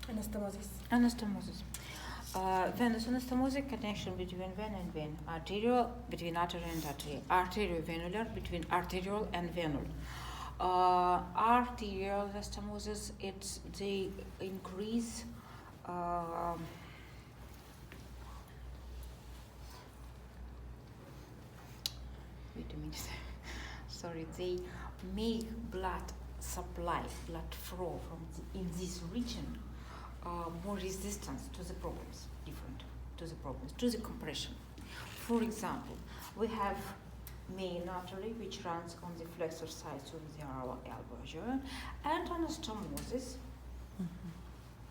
Anastomosis. Anastomosis. Venous anastomosis, connection between vein and vein. Arterial between artery and artery. Arteriovenular between arterial and venule. Arterial anastomosis, it's the increase. Wait a minute. Sorry, they make blood supply, blood flow in this region more resistant to the problems, different to the problems, to the compression. For example, we have main artery which runs on the flexor side of our elbow joint, and anastomosis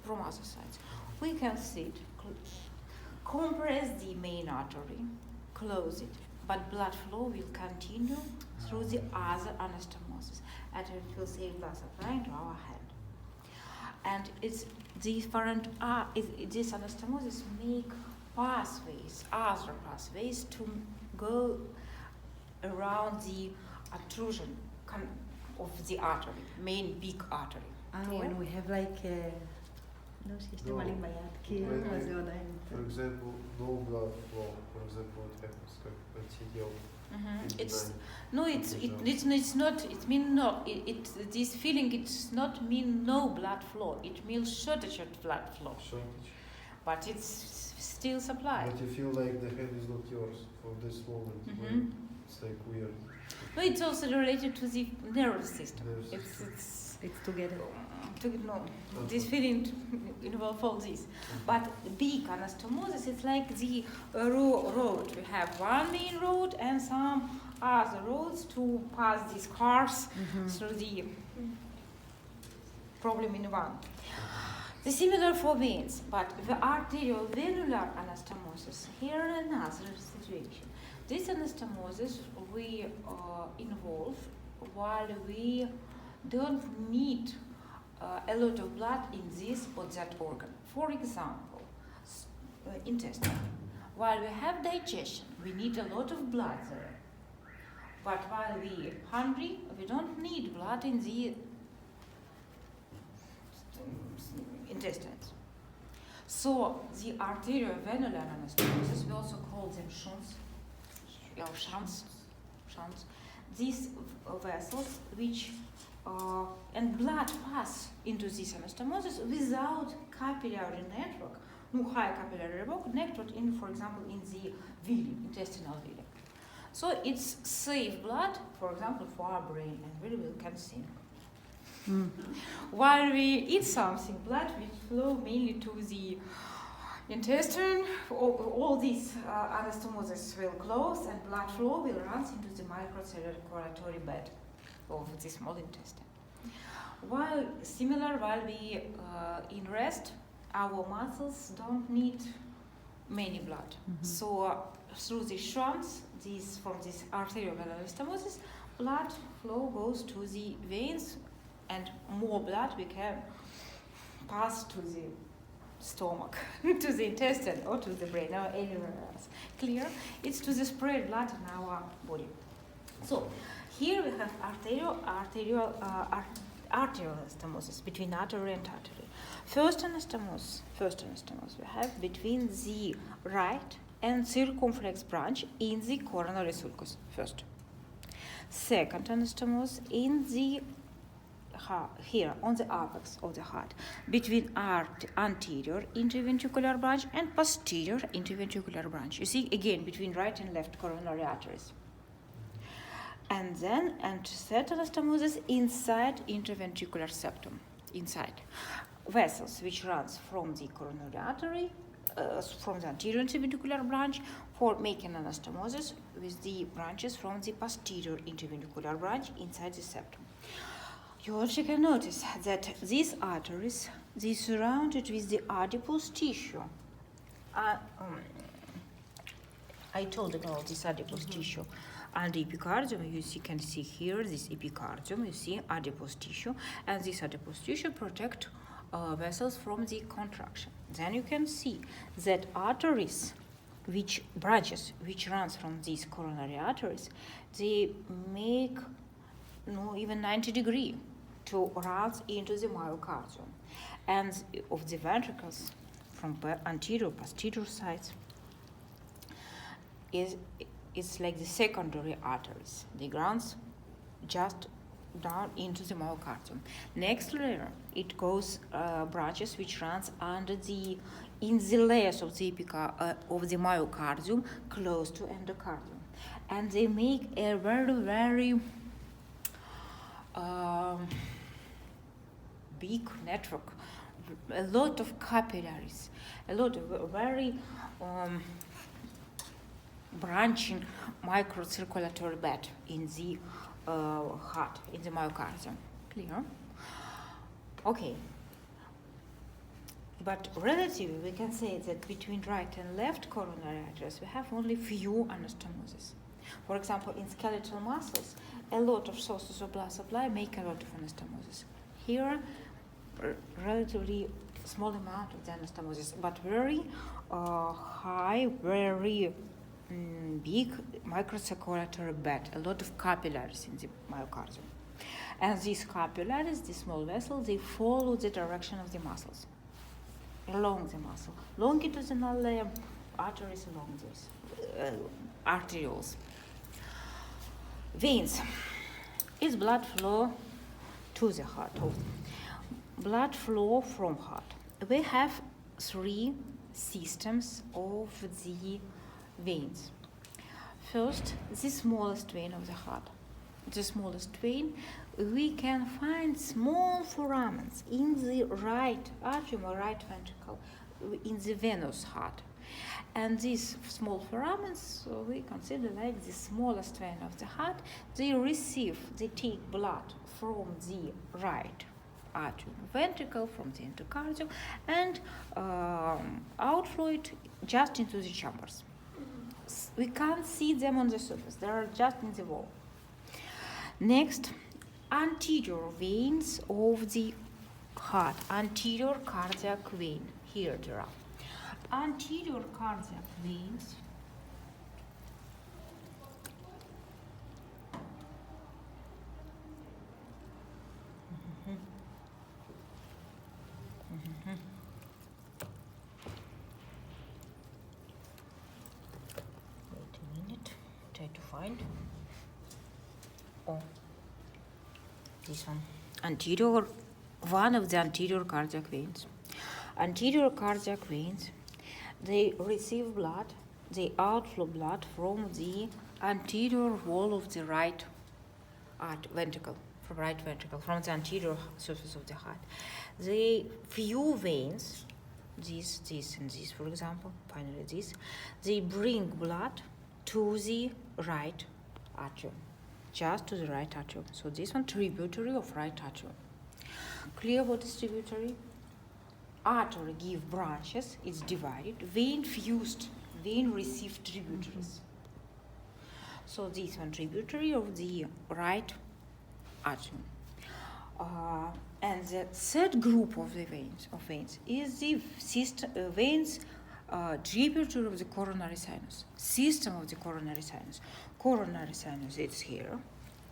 from other sides. We can sit, compress the main artery, close it, but blood flow will continue through the other anastomosis, and it will save blood supply to our hand. And it's different. This anastomosis make pathways, other pathways, to go around the obtrusion of the artery, main big artery. When we have like no sistema limbayat, for example, no blood flow. For example, what happens when CTO? It's not. It means no. This feeling, it's not mean no blood flow. It means shortage of blood flow. Shortage. But it's still supply. But you feel like the hand is not yours for this moment. It's like weird. No, it's also related to the nervous system. It's together. This feeling involves all this. But big anastomosis, it's like the road. We have one main road and some other roads to pass these cars through the problem in one. The similar for veins, but the arteriovenular anastomosis, here another situation. This anastomosis we involve while we don't need a lot of blood in this or that organ. For example, intestine. While we have digestion, we need a lot of blood there. But while we are hungry, we don't need blood in the intestines. So the arteriovenular anastomosis, we also call them shunts. These vessels which and blood pass into this anastomosis without capillary network, high capillary network in, for example, in the villi, intestinal villi. So it's safe blood, for example, for our brain, and really we can think. While we eat something, blood will flow mainly to the intestine. All these anastomosis will close, and blood flow will run into the microcirculatory bed of the small intestine. While we in rest, our muscles don't need many blood. So through the shunts, from this arteriovenular anastomosis, blood flow goes to the veins, and more blood we can pass to the stomach, to the intestine, or to the brain, or anywhere else. Clear? It's to the spread blood in our body. So here we have arterial anastomosis between artery and artery. First anastomosis we have between the right and circumflex branch in the coronary sulcus. First. Second anastomosis in the here on the apex of the heart between anterior interventricular branch and posterior interventricular branch. You see again between right and left coronary arteries. And then third anastomosis inside interventricular septum, inside vessels which runs from the coronary artery, from the anterior interventricular branch, for making anastomosis with the branches from the posterior interventricular branch inside the septum. You also can notice that these arteries, they surrounded with the adipose tissue. I told about this adipose tissue. And the epicardium, you can see here, this epicardium, you see adipose tissue, and this adipose tissue protect vessels from the contraction. Then you can see that arteries, branches which runs from these coronary arteries, they make even 90 degree. to run into the myocardium, and of the ventricles from anterior posterior sides it's like the secondary arteries. They runs just down into the myocardium. Next layer, it goes branches which runs in the layers of the myocardium close to endocardium, and they make a very big network, a lot of capillaries, a lot of very branching microcirculatory bed in the heart, in the myocardium. Clear? Okay. But relatively, we can say that between right and left coronary arteries, we have only few anastomosis. For example, in skeletal muscles, a lot of sources of blood supply make a lot of anastomosis. Here, relatively small amount of the anastomosis, but very high, very big microcirculatory bed, a lot of capillaries in the myocardium. And these capillaries, the small vessels, they follow the direction of the muscles, along the muscle. Longitudinal arteries along this, arterioles. Veins is blood flow to the heart, blood flow from heart. We have three systems of the veins. First, the smallest vein of the heart. The smallest vein, we can find small foramens in the right atrium or right ventricle, in the venous heart. And these small foramens, we consider like the smallest vein of the heart. They take blood from the right atrium ventricle, from the endocardium, and outflow it just into the chambers. We can't see them on the surface, they are just in the wall. Next, anterior veins of the heart, anterior cardiac vein. Here there are anterior cardiac veins. Wait a minute, try to find. Oh, this one. Anterior, one of the anterior cardiac veins. Anterior cardiac veins, they receive blood, they outflow blood from the anterior wall of the right ventricle, from the anterior surface of the heart. The few veins, this and this, for example, finally this, they bring blood to the right atrium, just to the right atrium. So this one, tributary of right atrium. Clear what is tributary? Artery give branches, it's divided. Vein fused, vein received tributaries. So this one, tributary of the right atrium. And the third group of the veins is the veins tributary of the coronary sinus, system of the coronary sinus. Coronary sinus, it's here.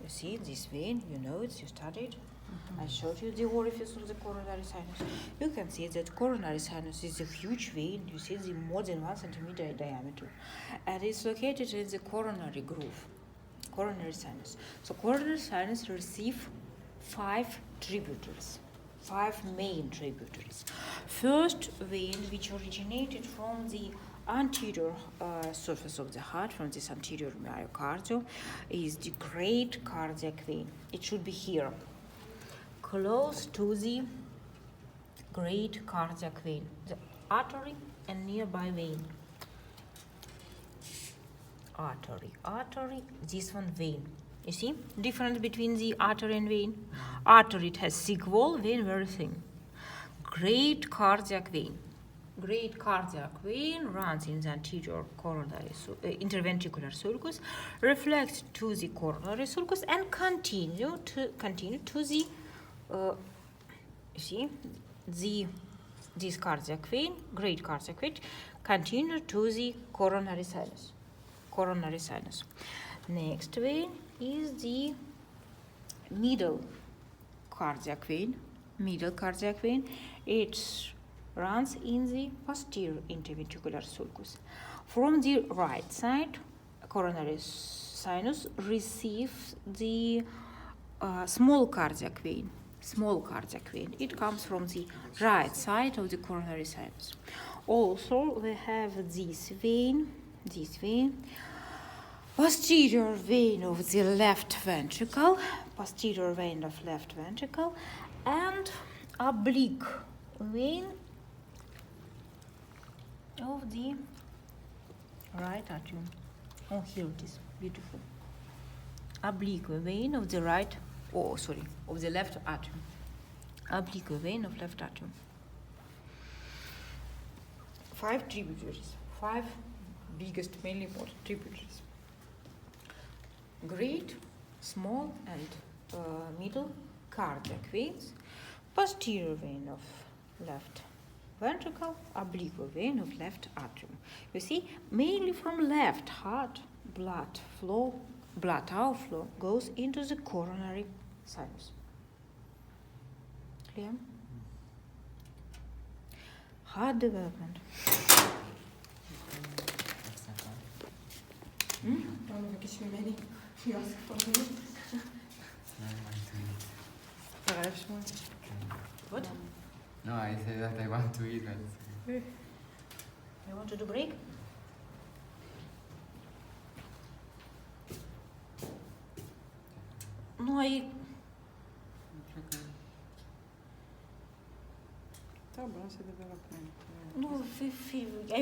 You see this vein, you know it, you studied. I showed you the orifice of the coronary sinus. You can see that coronary sinus is a huge vein. You see the more than 1 centimeter diameter. And it's located in the coronary groove, coronary sinus. So coronary sinus receive 5 tributaries, 5 main tributaries. First vein, which originated from the anterior surface of the heart, from this anterior myocardium, is the great cardiac vein. It should be here, close to the great cardiac vein, the artery and nearby vein. Artery, this one vein. You see, difference between the artery and vein. Artery, it has thick wall, vein very thin. Great cardiac vein. Great cardiac vein runs in the anterior coronary interventricular sulcus, reflects to the coronary sulcus, and continue to the you see, this cardiac vein, great cardiac vein, continue to the coronary sinus. Next vein is the middle cardiac vein, middle cardiac vein. It runs in the posterior interventricular sulcus. From the right side, coronary sinus receives the small cardiac vein. Small cardiac vein. It comes from the right side of the coronary sinus. Also, we have this vein, posterior vein of the left ventricle, and oblique vein of the right atrium. Oh, here it is, beautiful. Oblique vein of the of the left atrium. Oblique vein of left atrium. 5 tributaries, 5 biggest, mainly important tributaries. Great, small, and middle cardiac veins, posterior vein of left ventricle, oblique vein of left atrium. You see, mainly from left heart, blood outflow goes into the coronary sinus. Clear? Heart development. What? No, I said that I want to eat, but You want to do break? No, I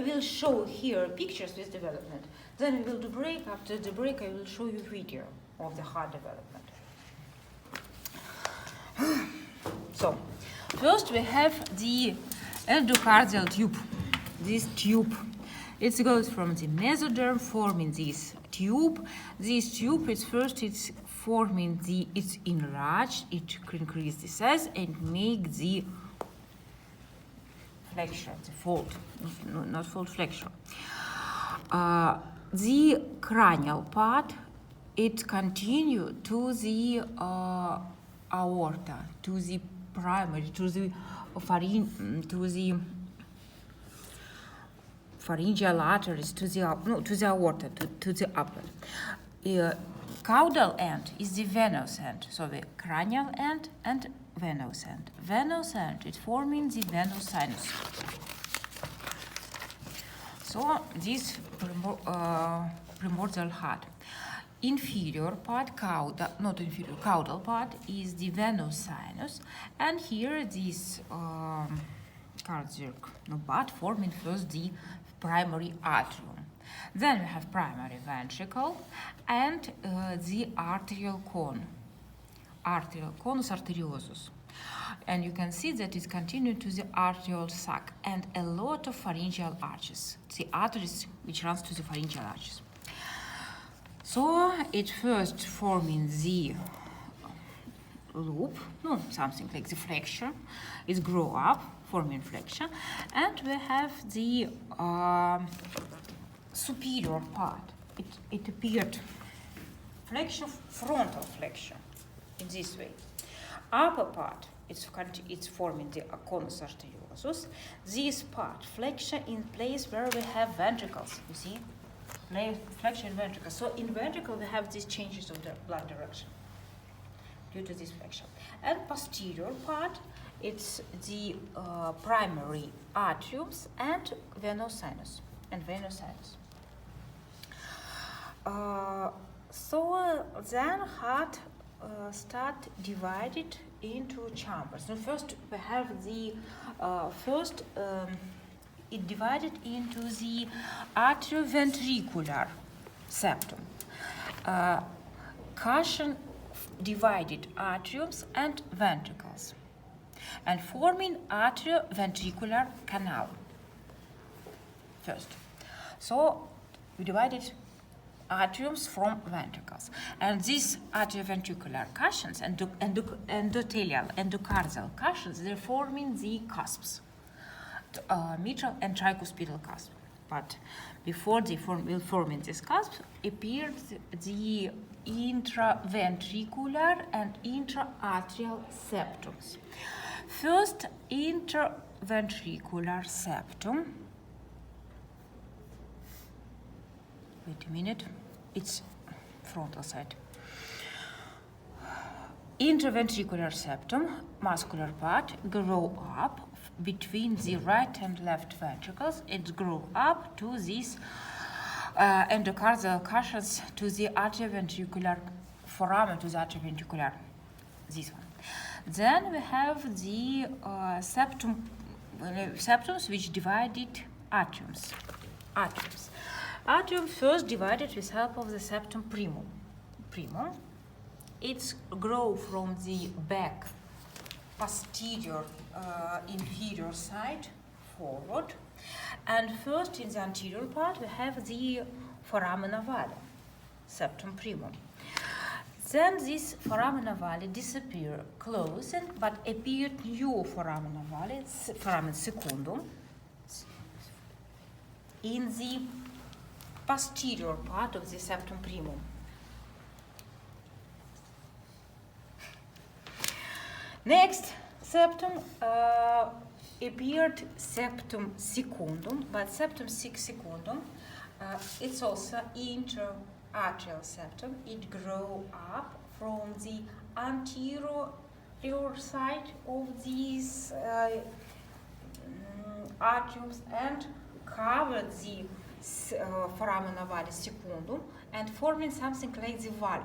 will show here pictures with development. Then we will do break. After the break, I will show you video of the heart development. So, first we have the endocardial tube. This tube, it goes from the mesoderm, forming this tube. This tube is it's forming it's enlarged. It increase the size and make the flexure, the fold, not fold, flexure. The cranial part, it continue to the aorta, to the primary, to the pharyngeal arteries, to the aorta, to the upper. Caudal end is the venous end, so the cranial end and venous end. Venous end is forming the venous sinus. So this primordial heart. Inferior part, caudal part is the venous sinus, and here this cardiac part forming first the primary atrium. Then we have primary ventricle and the arterial cone, conus arteriosus. And you can see that it continues to the arterial sac and a lot of pharyngeal arches, the arteries which runs to the pharyngeal arches. So it first forming the loop, something like the flexure. It grow up, forming flexure, and we have the superior part. It appeared flexure, frontal flexure, in this way. Upper part, it's forming the conus arteriosus. This part, flexure in place where we have ventricles, you see? Flexure in ventricle. So in ventricle we have these changes of the blood direction due to this flexure. And posterior part, it's the primary atriums and venous sinus. So then heart start divided into chambers. So first we have the it divided into the atrioventricular septum. Cushion divided atriums and ventricles and forming atrioventricular canal first. So we divided atriums from ventricles, and these atrioventricular cushions and endocardial cushions, they're forming the cusps, mitral and tricuspidal cusp. But before they forming this cusp, appeared the intraventricular and intraatrial septums. First, intraventricular septum. Wait a minute, it's frontal side. Intraventricular septum, muscular part, grow up between the right and left ventricles. It grow up to this endocardial cushions to the atrioventricular foramen, to the atrioventricular, this one. Then we have the septums which divided atriums. Atrium first divided with help of the septum primum. It's grow from the back posterior inferior side forward, and first in the anterior part we have the foramen ovale, septum primum. Then this foramen ovale disappear, closed, but appeared new foramen ovale, foramen secundum, in the posterior part of the septum primum. Next septum appeared septum secundum, but septum secundum it's also intra-atrial septum. It grow up from the anterior side of these atriums and covered the foramen ovale secundum and forming something like the valve.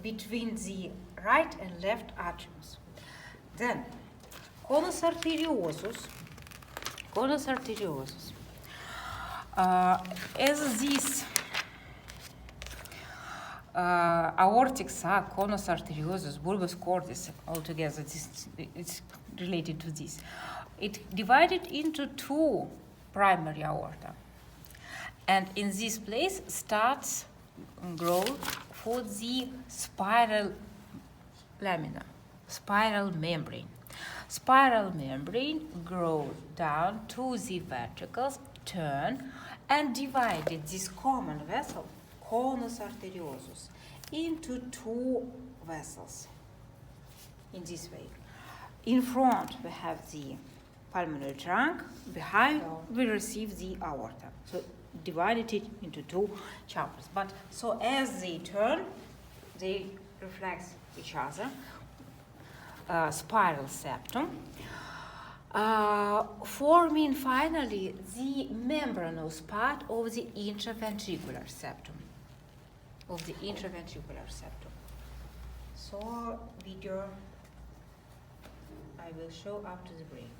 Between the right and left atriums. Then, conus arteriosus. As this aortic sac, conus arteriosus, bulbus cordis, altogether, it's related to this. It divided into two primary aorta, and in this place starts growth for the spiral lamina, spiral membrane. Spiral membrane grows down to the ventricles, turn, and divided this common vessel, conus arteriosus, into two vessels. In this way, in front we have the pulmonary trunk, behind we receive the aorta. So divided it into two chambers. But so as they turn, they reflect each other. Spiral septum, forming finally the membranous part of the intraventricular septum. So video I will show after the break.